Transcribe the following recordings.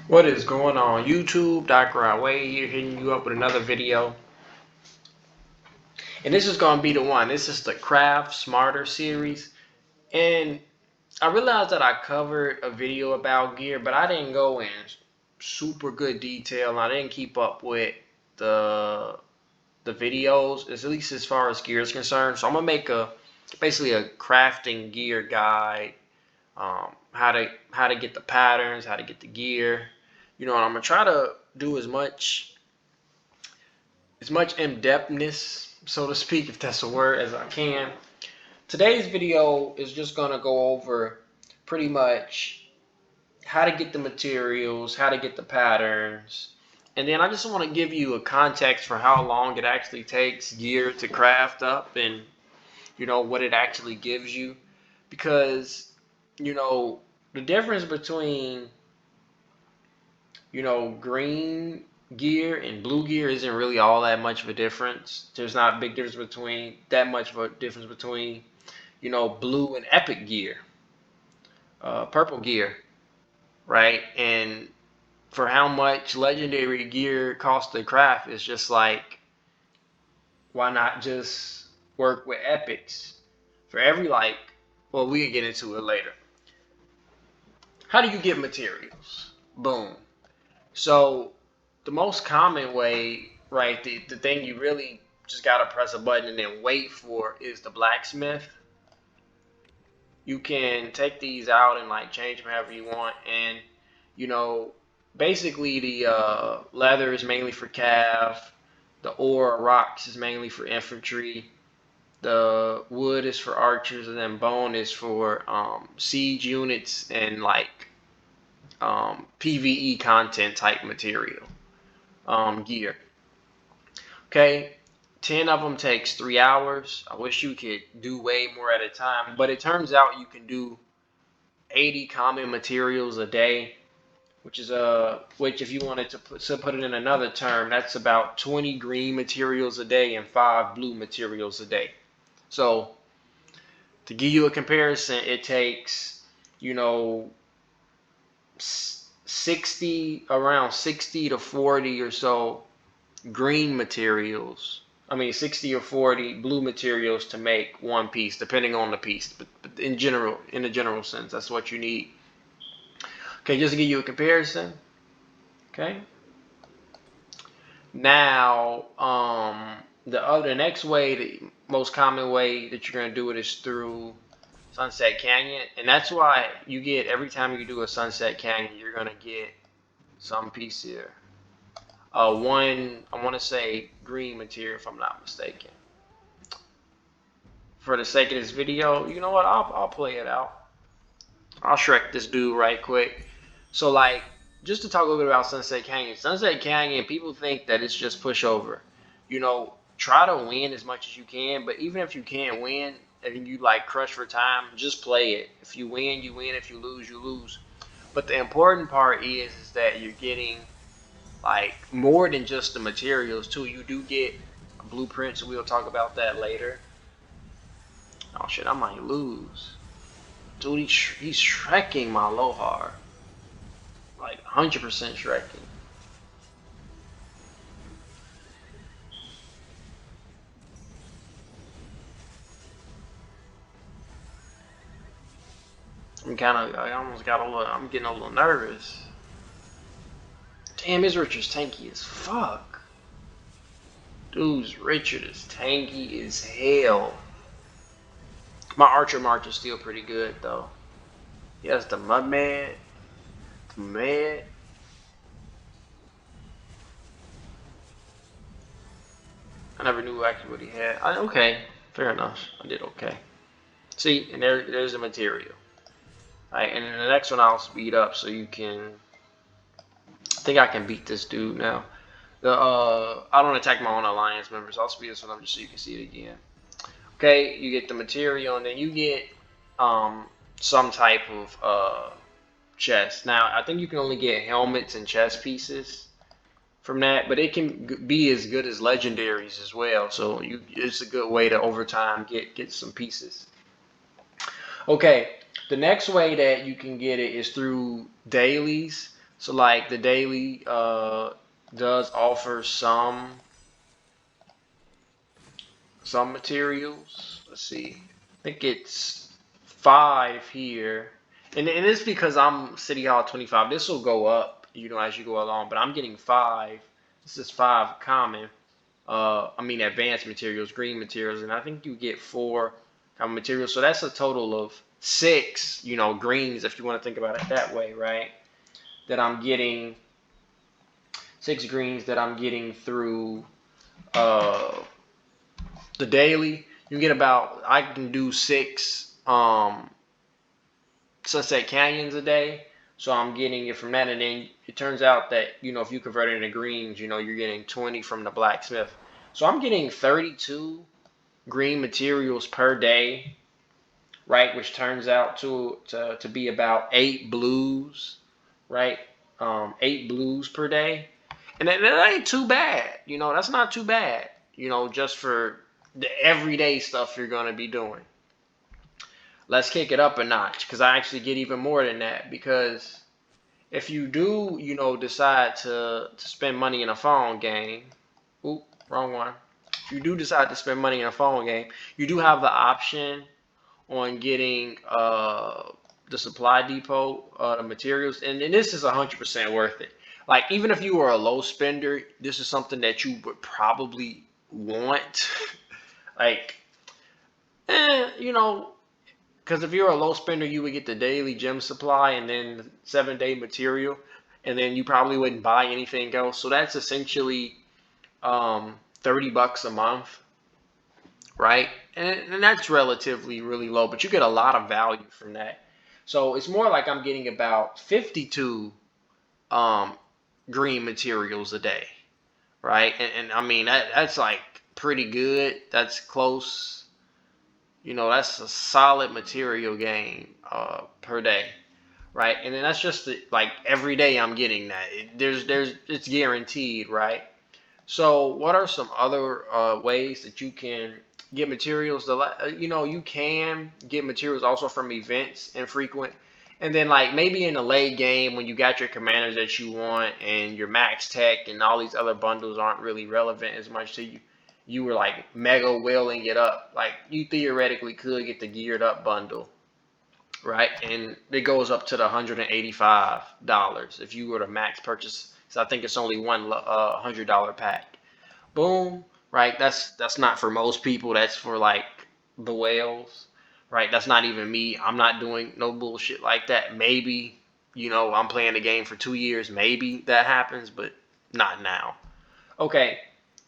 What is going on YouTube? Dr. Wade here, hitting you up with another video. And this is going to be the one. This is the Craft Smarter series. And I realized that I covered a video about gear, but I didn't go in super good detail. And I didn't keep up with the videos, at least as far as gear is concerned. So I'm going to make basically a crafting gear guide. How to get the patterns, how to get the gear. You know, and I'm going to try to do as much in-depthness, so to speak, if that's a word, as I can. Today's video is just going to go over pretty much how to get the materials, how to get the patterns, and then I just want to give you a context for how long it actually takes gear to craft up and, you know, what it actually gives you. Because, you know, the difference between, you know, green gear and blue gear isn't really all that much of a difference. There's not a big difference between you know, blue and epic gear, purple gear, right? And for how much legendary gear costs to craft, it's just like, why not just work with epics for every, like, well, we can get into it later. How do you get materials? Boom. So the most common way, right, the thing you really just gotta press a button and then wait for is the blacksmith. You can take these out and like change them however you want, and you know, basically the leather is mainly for cav, the ore or rocks is mainly for infantry, the wood is for archers, and then bone is for siege units and like PvE content type material. Gear. Okay, 10 of them takes 3 hours. I wish you could do way more at a time, but it turns out you can do 80 common materials a day, which is which if you wanted to put it in another term, that's about 20 green materials a day and 5 blue materials a day. So to give you a comparison, it takes, you know, around 60 to 40 or so green materials. I mean, 60 or 40 blue materials to make one piece, depending on the piece. But in a general sense, that's what you need. Okay, just to give you a comparison. Okay. Now, the next way, the most common way that you're gonna do it is through Sunset Canyon, and that's why you get, every time you do a Sunset Canyon, you're gonna get some piece here. One, I want to say green material, if I'm not mistaken. For the sake of this video, you know what? I'll play it out. I'll Shrek this dude right quick. So, like, just to talk a little bit about Sunset Canyon. Sunset Canyon, people think that it's just pushover. You know, try to win as much as you can, but even if you can't win and you like crush for time, just play it. If you win, you win. If you lose, you lose. But the important part is that you're getting like more than just the materials too. You do get blueprints, we'll talk about that later. Oh shit, I might lose. Dude, he's shrekking my Lohar. Like 100% shrekking. I almost got a little, I'm getting a little nervous. Damn, his Richard's tanky as fuck. Dude's Richard is tanky as hell. My Archer March is still pretty good though. He has the Mudman, the Med. I never knew actually what he had. Okay, fair enough. I did okay. See, and there's the material. Alright, and then the next one I'll speed up so you can. I think I can beat this dude now. I don't attack my own alliance members. I'll speed this one up just so you can see it again. Okay, you get the material, and then you get some type of chest. Now, I think you can only get helmets and chest pieces from that, but it can be as good as legendaries as well. So it's a good way to over time get some pieces. Okay, the next way that you can get it is through dailies. So like the daily does offer some materials. Let's see. I think it's 5 here. And it's because I'm City Hall 25. This will go up, as you go along, but I'm getting 5. This is 5 common. I mean advanced materials, green materials, and I think you get 4 common materials. So that's a total of 6, greens if you want to think about it that way, right? That I'm getting 6 greens that I'm getting through uh, the daily. You get about I can do 6 Sunset Canyons a day. So I'm getting it from that, and then it turns out that if you convert it into greens, you're getting 20 from the blacksmith. So I'm getting 32 green materials per day, right? Which turns out to be about 8 blues, right? 8 blues per day, and that ain't too bad. That's not too bad. Just for the everyday stuff you're gonna be doing. Let's kick it up a notch because I actually get even more than that. Because if you do, decide to spend money in a phone game, oop, wrong one. If you do decide to spend money in a phone game, you do have the option on getting the supply depot, the materials, and this is 100% worth it. Like even if you were a low spender, this is something that you would probably want. like, you know, because if you're a low spender, you would get the daily gem supply and then 7-day material, and then you probably wouldn't buy anything else. So that's essentially $30 a month, right? And that's relatively really low, but you get a lot of value from that. So it's more like I'm getting about 52 um, green materials a day, right? And I mean that's like pretty good. That's close. That's a solid material gain per day, right? And then that's just like every day I'm getting that. It's guaranteed, right? So, what are some other ways that you can get materials? You can get materials also from events and frequent. And then, like, maybe in a late game when you got your commanders that you want and your max tech and all these other bundles aren't really relevant as much to you, you were like mega wheeling it up. Like, you theoretically could get the geared up bundle, right? And it goes up to the $185 if you were to max purchase. So I think it's only one $100 pack. Boom, right? That's not for most people. That's for like the whales, right? That's not even me. I'm not doing no bullshit like that. Maybe I'm playing the game for 2 years. Maybe that happens, but not now. Okay,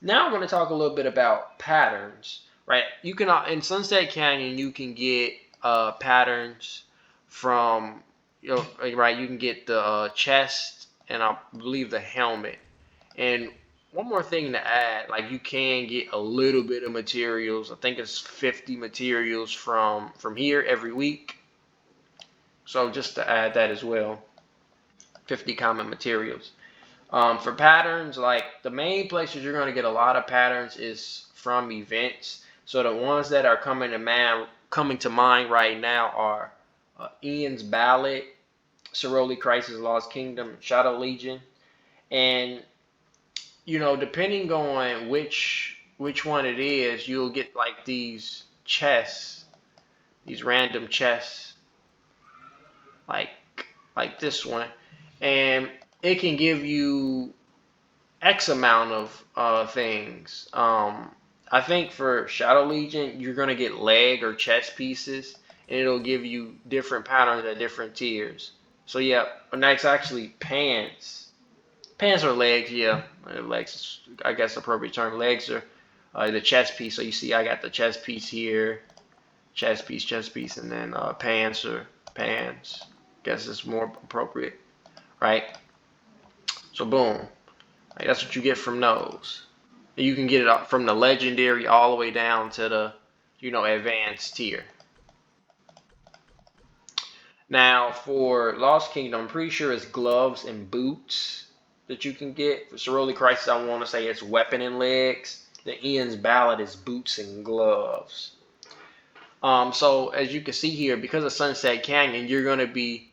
now I'm going to talk a little bit about patterns, right? You can in Sunset Canyon you can get patterns from right. You can get the chest and I believe the helmet. And one more thing to add, like you can get a little bit of materials. I think it's 50 materials from here every week. So just to add that as well, 50 common materials. For patterns, like the main places you're going to get a lot of patterns is from events. So the ones that are coming to mind right now are Ian's Ballad, Ceroli Crisis, Lost Kingdom, Shadow Legion, and depending on which one it is, you'll get like these chests, these random chests, like this one, and it can give you X amount of things. I think for Shadow Legion, you're gonna get leg or chest pieces, and it'll give you different patterns at different tiers. So yeah, and that's actually pants. Pants or legs, yeah. Legs, I guess the appropriate term. Legs are the chest piece. So you see, I got the chest piece here, chest piece, and then pants or pants. Guess it's more appropriate, right? So boom, like, that's what you get from those. You can get it from the legendary all the way down to the, advanced tier. Now for Lost Kingdom, I'm pretty sure it's gloves and boots that you can get. For Ceroli Crisis, I want to say it's weapon and legs. The Ian's Ballad is boots and gloves. So as you can see here, because of Sunset Canyon, you're going to be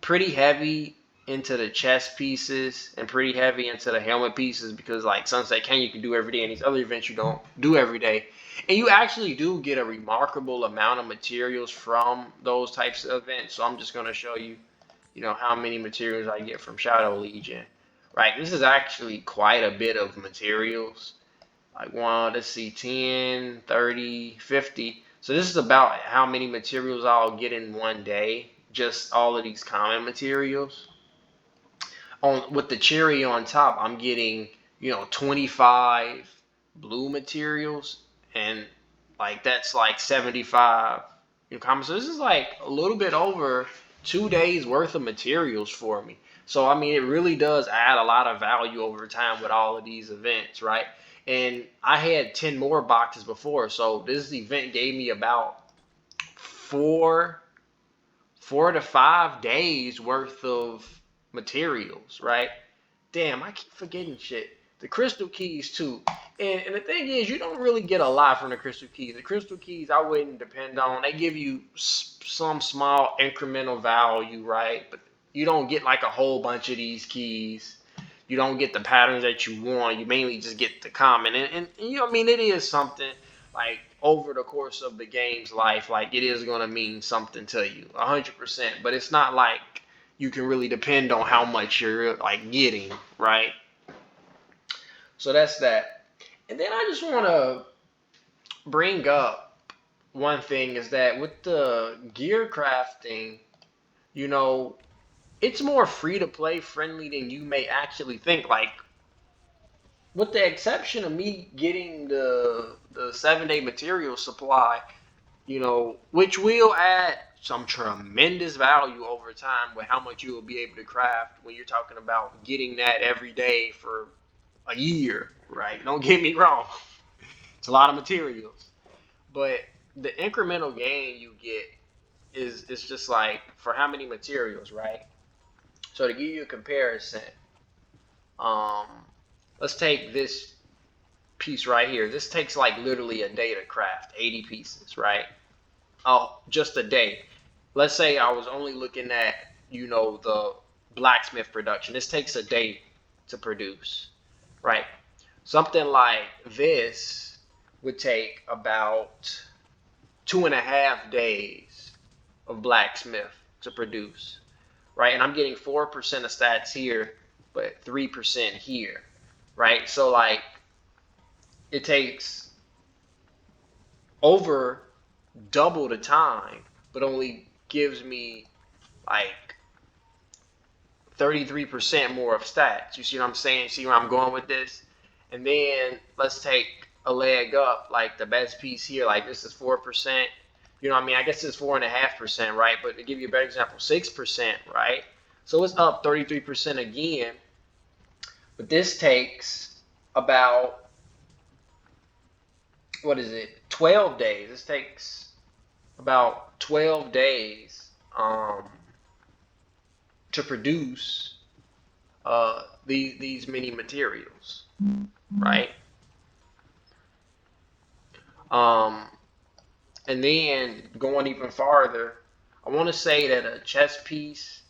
pretty heavy into the chest pieces and pretty heavy into the helmet pieces because like Sunset Canyon you can do every day and these other events you don't do every day. And you actually do get a remarkable amount of materials from those types of events. So I'm just going to show you, how many materials I get from Shadow Legion. Right, this is actually quite a bit of materials. Like one, let's see, 10, 30, 50. So this is about how many materials I'll get in one day. Just all of these common materials on with the cherry on top, I'm getting 25 blue materials and like that's like 75 common. So this is like a little bit over 2 days worth of materials for me. So I mean, it really does add a lot of value over time with all of these events, right? And I had 10 more boxes before, so this event gave me about four 4 to 5 days worth of materials, right? Damn, I keep forgetting shit. The crystal keys too. And the thing is, you don't really get a lot from the crystal keys. The crystal keys I wouldn't depend on. They give you some small incremental value, right? But you don't get like a whole bunch of these keys. You don't get the patterns that you want. You mainly just get the common. And I mean, it is something like over the course of the game's life, like it is going to mean something to you, 100%. But it's not like you can really depend on how much you're like getting, right? So that's that. And then I just want to bring up one thing is that with the gear crafting, you know, it's more free to play friendly than you may actually think. Like, with the exception of me getting the 7 day material supply, which will add some tremendous value over time with how much you will be able to craft when you're talking about getting that every day for a year, right? Don't get me wrong. It's a lot of materials. But the incremental gain you get is just like for how many materials, right? So to give you a comparison, um, let's take this piece right here. This takes like literally a day to craft 80 pieces, right? Oh, just a day. Let's say I was only looking at, the blacksmith production. This takes a day to produce, right? Something like this would take about 2.5 days of blacksmith to produce, right? And I'm getting 4% of stats here, but 3% here, right? So like it takes over double the time, but only gives me like 33% more of stats. You see what I'm saying? See where I'm going with this? And then let's take a leg up, like the best piece here, like this is 4%. You know what I mean? I guess it's 4.5%, right? But to give you a better example, 6%, right? So it's up 33% again. But this takes about, what is it, 12 days. This takes about 12 days to produce these many materials, right? Um, and then going even farther, I want to say that a chess piece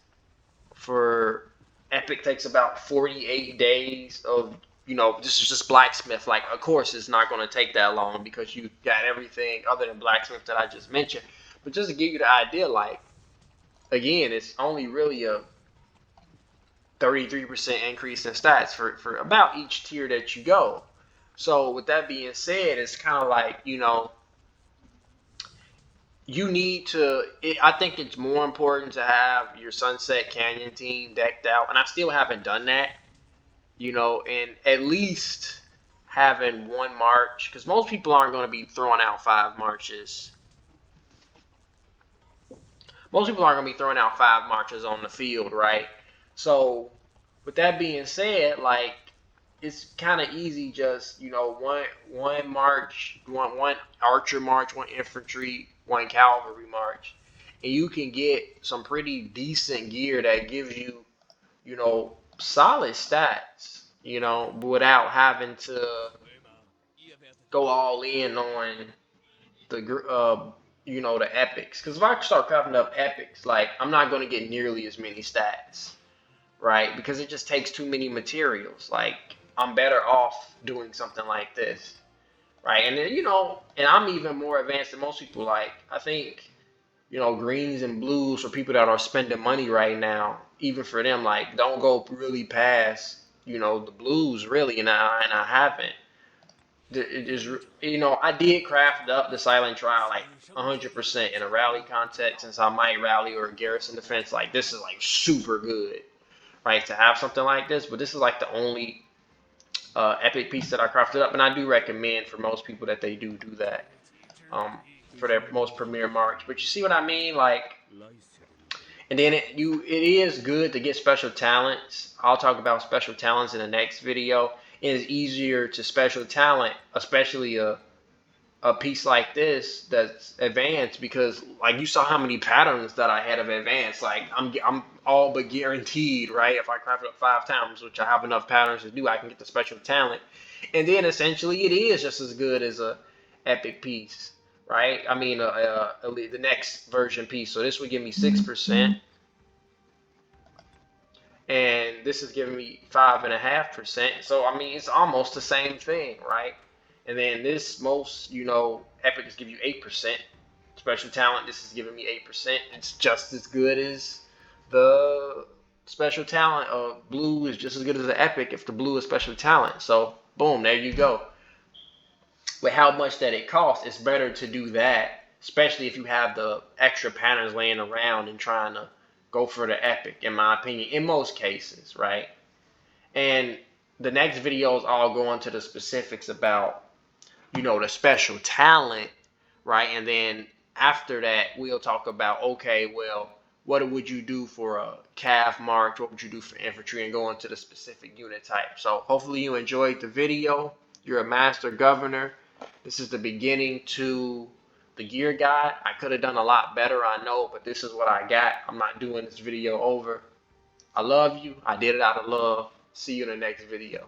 for Epic takes about 48 days of, this is just blacksmith. Like, of course, it's not going to take that long because you got everything other than blacksmith that I just mentioned. But just to give you the idea, like, again, it's only really a 33% increase in stats for about each tier that you go. So with that being said, it's kind of like, you need to, I think it's more important to have your Sunset Canyon team decked out. And I still haven't done that, and at least having one march, because most people aren't going to be throwing out 5 marches. Most people aren't going to be throwing out 5 marches on the field, right? So with that being said, like, it's kind of easy. Just one march, one archer march, one infantry, one cavalry march, and you can get some pretty decent gear that gives you solid stats. Without having to go all in on the epics. Because if I start crafting up epics, like I'm not going to get nearly as many stats. right? Because it just takes too many materials. Like, I'm better off doing something like this, right? And then, and I'm even more advanced than most people. Like, I think, greens and blues for people that are spending money right now, even for them, like, don't go really past, the blues really, and I haven't. It is, I did craft up the silent trial like 100% in a rally context, since I might rally or garrison defense. Like, this is like super good, right, to have something like this. But this is like the only epic piece that I crafted up, and I do recommend for most people that they do that um, for their most premier marks. But you see what I mean, like. And then it is good to get special talents. I'll talk about special talents in the next video. It is easier to special talent, especially a piece like this that's advanced, because like you saw how many patterns that I had of advanced. Like, I'm all but guaranteed, right? If I craft it up 5 times, which I have enough patterns to do, I can get the special talent. And then essentially it is just as good as a epic piece, right? I mean, the next version piece. So this would give me 6%, and this is giving me 5.5%. So I mean, it's almost the same thing, right? And then this most, epic is give you 8%. Special talent, this is giving me 8%. It's just as good as the special talent. Blue is just as good as the epic if the blue is special talent. So boom, there you go. With how much that it costs, it's better to do that, especially if you have the extra patterns laying around and trying to go for the epic, in my opinion, in most cases, right? And the next videos, I'll go into the specifics about, the special talent, right? And then after that, we'll talk about, okay, well, what would you do for a calf march? What would you do for infantry? And go into the specific unit type. So hopefully you enjoyed the video. You're a master governor. This is the beginning to the gear guide. I could have done a lot better, I know, but this is what I got. I'm not doing this video over. I love you. I did it out of love. See you in the next video.